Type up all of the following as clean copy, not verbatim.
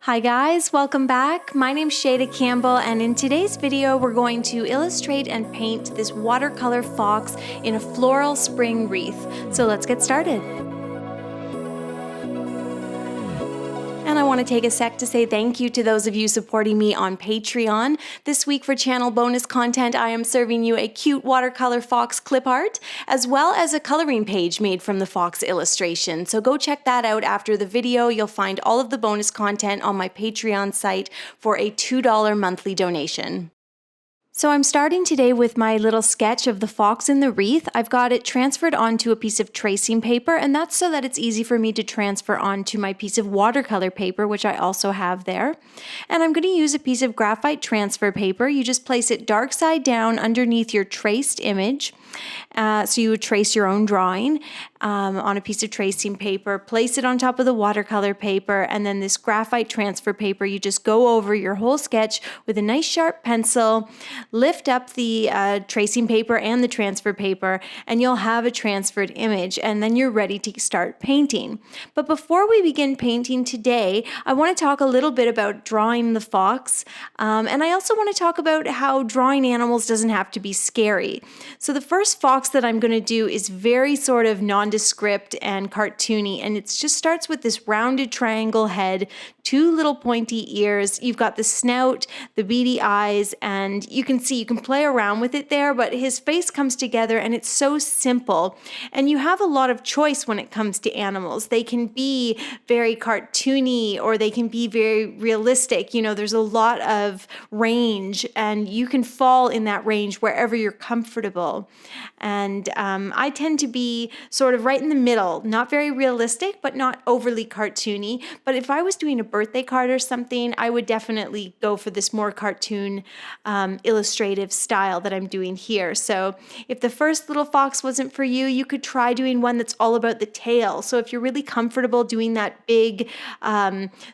Hi guys, welcome back. My name's Shayda Campbell, and in today's video we're going to illustrate and paint this watercolor fox in a floral spring wreath. So let's get started. And I want to take a sec to say thank you to those of you supporting me on Patreon. This week for channel bonus content, I am serving you a cute watercolor fox clip art, as well as a coloring page made from the fox illustration. So go check that out after the video. You'll find all of the bonus content on my Patreon site for a $2 monthly donation. So I'm starting today with my little sketch of the fox in the wreath. I've got it transferred onto a piece of tracing paper, and that's so that it's easy for me to transfer onto my piece of watercolor paper, which I also have there. And I'm going to use a piece of graphite transfer paper. You just place it dark side down underneath your traced image. So you would trace your own drawing on a piece of tracing paper, place it on top of the watercolor paper, and then this graphite transfer paper, you just go over your whole sketch with a nice sharp pencil, lift up the tracing paper and the transfer paper, and you'll have a transferred image, and then you're ready to start painting. But before we begin painting today, I want to talk a little bit about drawing the fox, and I also want to talk about how drawing animals doesn't have to be scary. So the first fox that I'm going to do is very sort of nondescript and cartoony, and it just starts with this rounded triangle head, two little pointy ears. You've got the snout, the beady eyes, and you can see you can play around with it there, but his face comes together and it's so simple. And you have a lot of choice when it comes to animals. They can be very cartoony or they can be very realistic. You know, there's a lot of range, and you can fall in that range wherever you're comfortable. And I tend to be sort of right in the middle, not very realistic, but not overly cartoony. But if I was doing a birthday card or something, I would definitely go for this more cartoon illustrative style that I'm doing here. So if the first little fox wasn't for you, you could try doing one that's all about the tail. So if you're really comfortable doing that big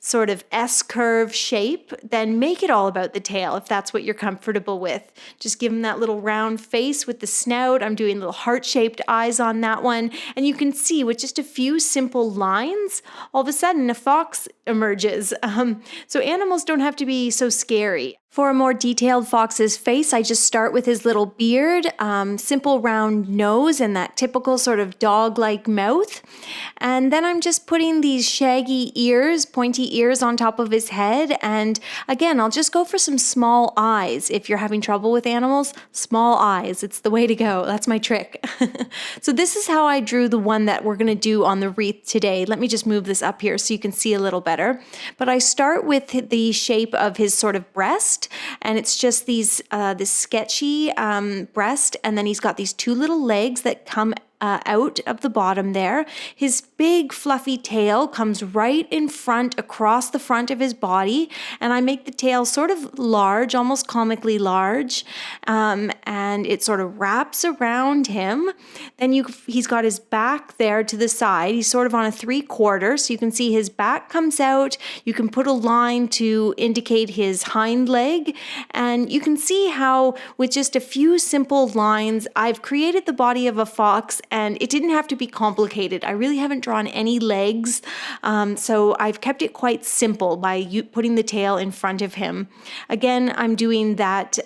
sort of S-curve shape, then make it all about the tail if that's what you're comfortable with. Just give him that little round face with the snout. I'm doing little heart-shaped eyes on that one. And you can see with just a few simple lines, all of a sudden a fox emerges. So animals don't have to be so scary. For a more detailed fox's face, I just start with his little beard, simple round nose, and that typical sort of dog-like mouth. And then I'm just putting these shaggy ears, pointy ears on top of his head. And again, I'll just go for some small eyes. If you're having trouble with animals, small eyes, it's the way to go. That's my trick. So this is how I drew the one that we're going to do on the wreath today. Let me just move this up here so you can see a little better. But I start with the shape of his sort of breast. And it's just this sketchy breast, and then he's got these two little legs that come out of the bottom there. His big fluffy tail comes right in front, across the front of his body, and I make the tail sort of large, almost comically large, and it sort of wraps around him. Then he's got his back there to the side. He's sort of on a 3/4, so you can see his back comes out. You can put a line to indicate his hind leg, and you can see how with just a few simple lines, I've created the body of a fox, and it didn't have to be complicated. I really haven't drawn any legs, so I've kept it quite simple by putting the tail in front of him. Again, I'm doing that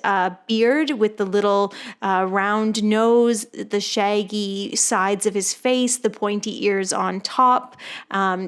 beard with the little round nose, the shaggy sides of his face, the pointy ears on top,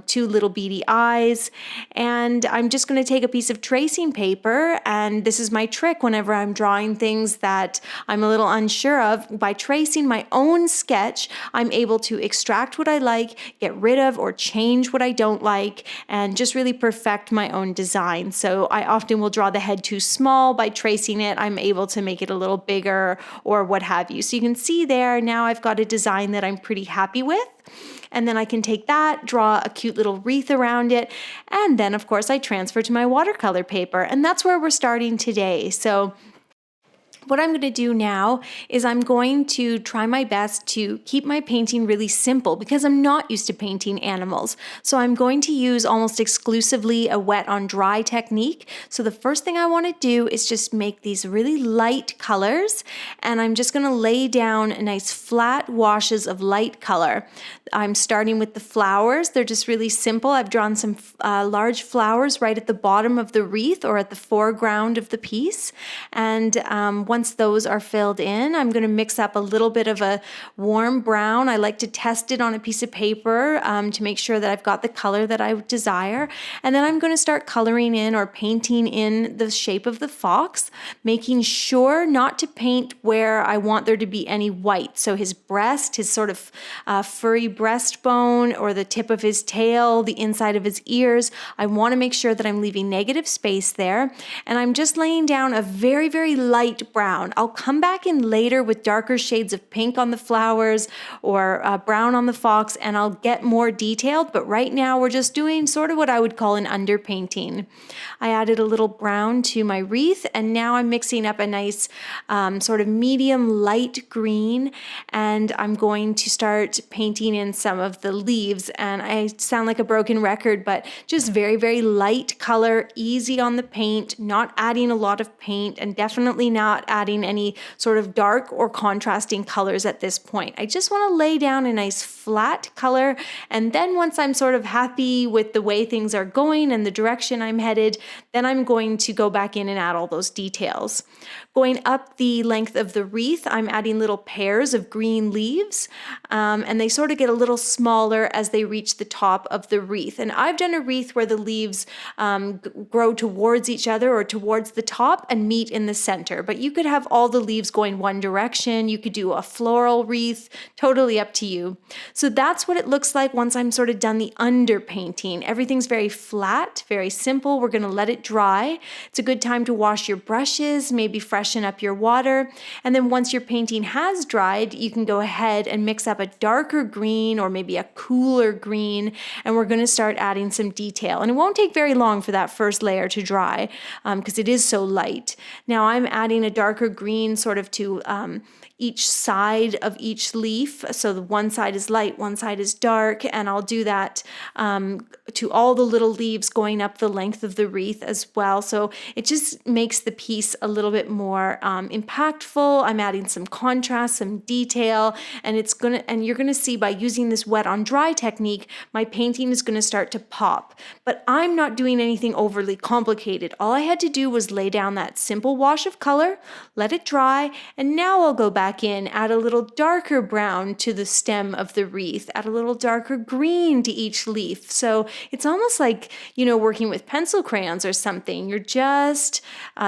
two little beady eyes, and I'm just going to take a piece of tracing paper, and this is my trick whenever I'm drawing things that I'm a little unsure of. By tracing my own sketch, I'm able to extract what I like, get rid of or change what I don't like, and just really perfect my own design. So I often will draw the head too small. By tracing it, I'm able to make it a little bigger or what have you. So you can see there, now I've got a design that I'm pretty happy with. And then I can take that, draw a cute little wreath around it, and then of course I transfer to my watercolor paper. And that's where we're starting today. So What I'm going to do now is I'm going to try my best to keep my painting really simple because I'm not used to painting animals. So I'm going to use almost exclusively a wet on dry technique. So the first thing I want to do is just make these really light colors, and I'm just going to lay down nice flat washes of light color. I'm starting with the flowers. They're just really simple. I've drawn some large flowers right at the bottom of the wreath or at the foreground of the piece. And once those are filled in, I'm going to mix up a little bit of a warm brown. I like to test it on a piece of paper to make sure that I've got the color that I desire. And then I'm going to start coloring in or painting in the shape of the fox, making sure not to paint where I want there to be any white. So his breast, his sort of furry breastbone, or the tip of his tail, the inside of his ears, I want to make sure that I'm leaving negative space there. And I'm just laying down a very, very light brown. I'll come back in later with darker shades of pink on the flowers or brown on the fox, and I'll get more detailed. But right now we're just doing sort of what I would call an underpainting. I added a little brown to my wreath, and now I'm mixing up a nice sort of medium light green, and I'm going to start painting in some of the leaves. And I sound like a broken record, but just very, very light color, easy on the paint, not adding a lot of paint, and definitely not adding any sort of dark or contrasting colors at this point. I just want to lay down a nice flat color, and then once I'm sort of happy with the way things are going and the direction I'm headed, then I'm going to go back in and add all those details. Going up the length of the wreath, I'm adding little pairs of green leaves, and they sort of get a little smaller as they reach the top of the wreath. And I've done a wreath where the leaves grow towards each other or towards the top and meet in the center. But you could have all the leaves going one direction. You could do a floral wreath, totally up to you. So that's what it looks like once I'm sort of done the underpainting. Everything's very flat, very simple. We're going to let it dry. It's a good time to wash your brushes, maybe freshen up your water. And then once your painting has dried, you can go ahead and mix up a darker green or maybe a cooler green, and we're going to start adding some detail. And it won't take very long for that first layer to dry because it is so light. Now I'm adding a darker green sort of to each side of each leaf. So the one side is light, one side is dark, and I'll do that to all the little leaves going up the length of the wreath as well. So it just makes the piece a little bit more impactful. I'm adding some contrast, some detail, and you're gonna see by using this wet on dry technique, my painting is gonna start to pop. But I'm not doing anything overly complicated. All I had to do was lay down that simple wash of color, let it dry, and now I'll go back in, add a little darker brown to the stem of the wreath, add a little darker green to each leaf. So it's almost like, working with pencil crayons or something. You're just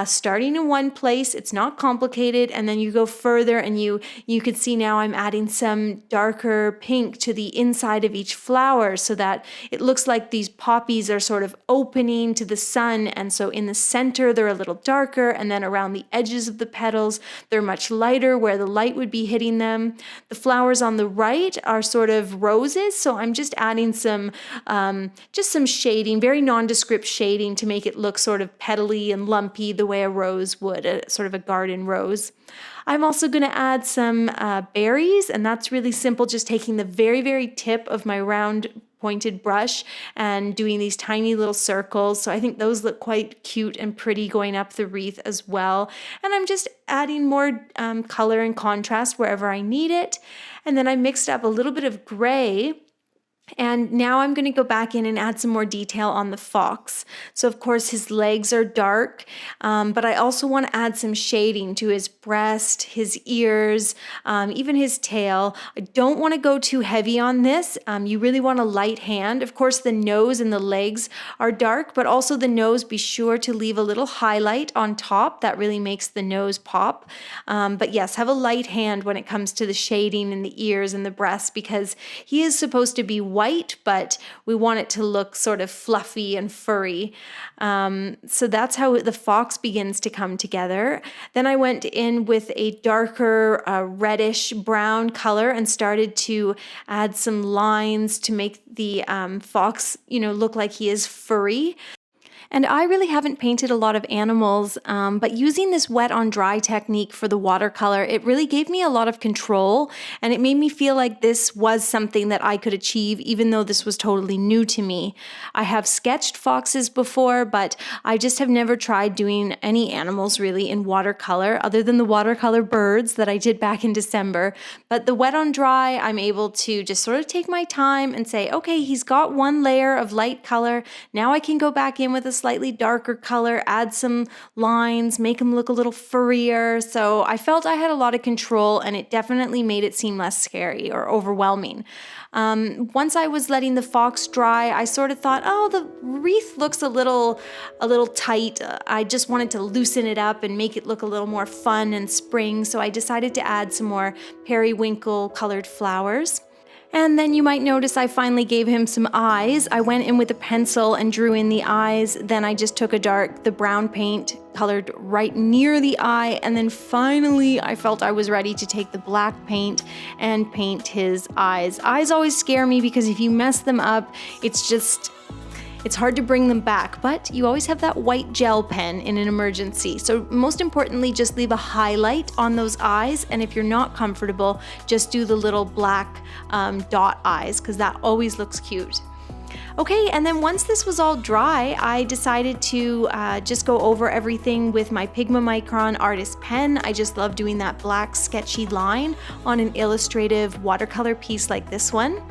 starting in one place. It's not complicated. And then you go further, and you can see now I'm adding some darker pink to the inside of each flower so that it looks like these poppies are sort of opening to the sun. And so in the center, they're a little darker. And then around the edges of the petals, they're much lighter where the light would be hitting them. The flowers on the right are sort of roses. So I'm just adding some shading, very nondescript shading to make it look sort of petally and lumpy the way a rose would, sort of a garden rose. I'm also going to add some berries, and that's really simple, just taking the very, very tip of my round pointed brush and doing these tiny little circles. So I think those look quite cute and pretty going up the wreath as well. And I'm just adding more color and contrast wherever I need it. And then I mixed up a little bit of gray. And now I'm going to go back in and add some more detail on the fox. So of course his legs are dark, but I also want to add some shading to his breast, his ears, even his tail. I don't want to go too heavy on this. You really want a light hand. Of course the nose and the legs are dark, but also the nose, be sure to leave a little highlight on top. That really makes the nose pop. But yes, have a light hand when it comes to the shading in the ears and the breast, because he is supposed to be white, but we want it to look sort of fluffy and furry. So that's how the fox begins to come together. Then I went in with a darker reddish brown color and started to add some lines to make the fox, look like he is furry. And I really haven't painted a lot of animals, but using this wet on dry technique for the watercolor, it really gave me a lot of control, and it made me feel like this was something that I could achieve even though this was totally new to me. I have sketched foxes before, but I just have never tried doing any animals really in watercolor other than the watercolor birds that I did back in December. But the wet on dry, I'm able to just sort of take my time and say, okay, he's got one layer of light color. Now I can go back in with a slightly darker color, add some lines, make him look a little furrier. So I felt I had a lot of control, and it definitely made it seem less scary or overwhelming. Once I was letting the fox dry, I sort of thought, oh, the wreath looks a little tight. I just wanted to loosen it up and make it look a little more fun and spring. So I decided to add some more periwinkle colored flowers. And then you might notice I finally gave him some eyes. I went in with a pencil and drew in the eyes. Then I just took the brown paint, colored right near the eye. And then finally I felt I was ready to take the black paint and paint his eyes. Eyes always scare me because if you mess them up, it's hard to bring them back, but you always have that white gel pen in an emergency. So most importantly, just leave a highlight on those eyes. And if you're not comfortable, just do the little black dot eyes, because that always looks cute. Okay, and then once this was all dry, I decided to just go over everything with my Pigma Micron artist pen. I just love doing that black sketchy line on an illustrative watercolor piece like this one.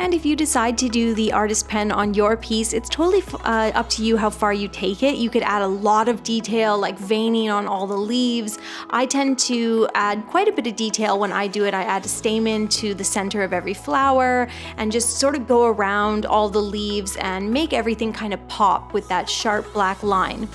And if you decide to do the artist pen on your piece, it's totally up to you how far you take it. You could add a lot of detail, like veining on all the leaves. I tend to add quite a bit of detail when I do it. I add a stamen to the center of every flower and just sort of go around all the leaves and make everything kind of pop with that sharp black line.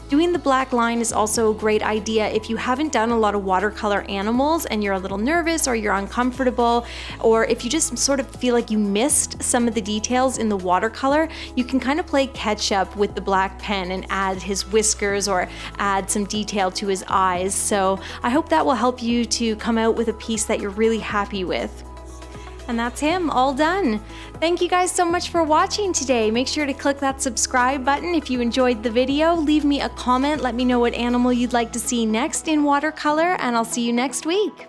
Doing the black line is also a great idea if you haven't done a lot of watercolor animals and you're a little nervous or you're uncomfortable, or if you just sort of feel like you missed some of the details in the watercolor. You can kind of play catch up with the black pen and add his whiskers or add some detail to his eyes. So I hope that will help you to come out with a piece that you're really happy with. And that's him, all done. Thank you guys so much for watching today. Make sure to click that subscribe button if you enjoyed the video. Leave me a comment, let me know what animal you'd like to see next in watercolor, and I'll see you next week.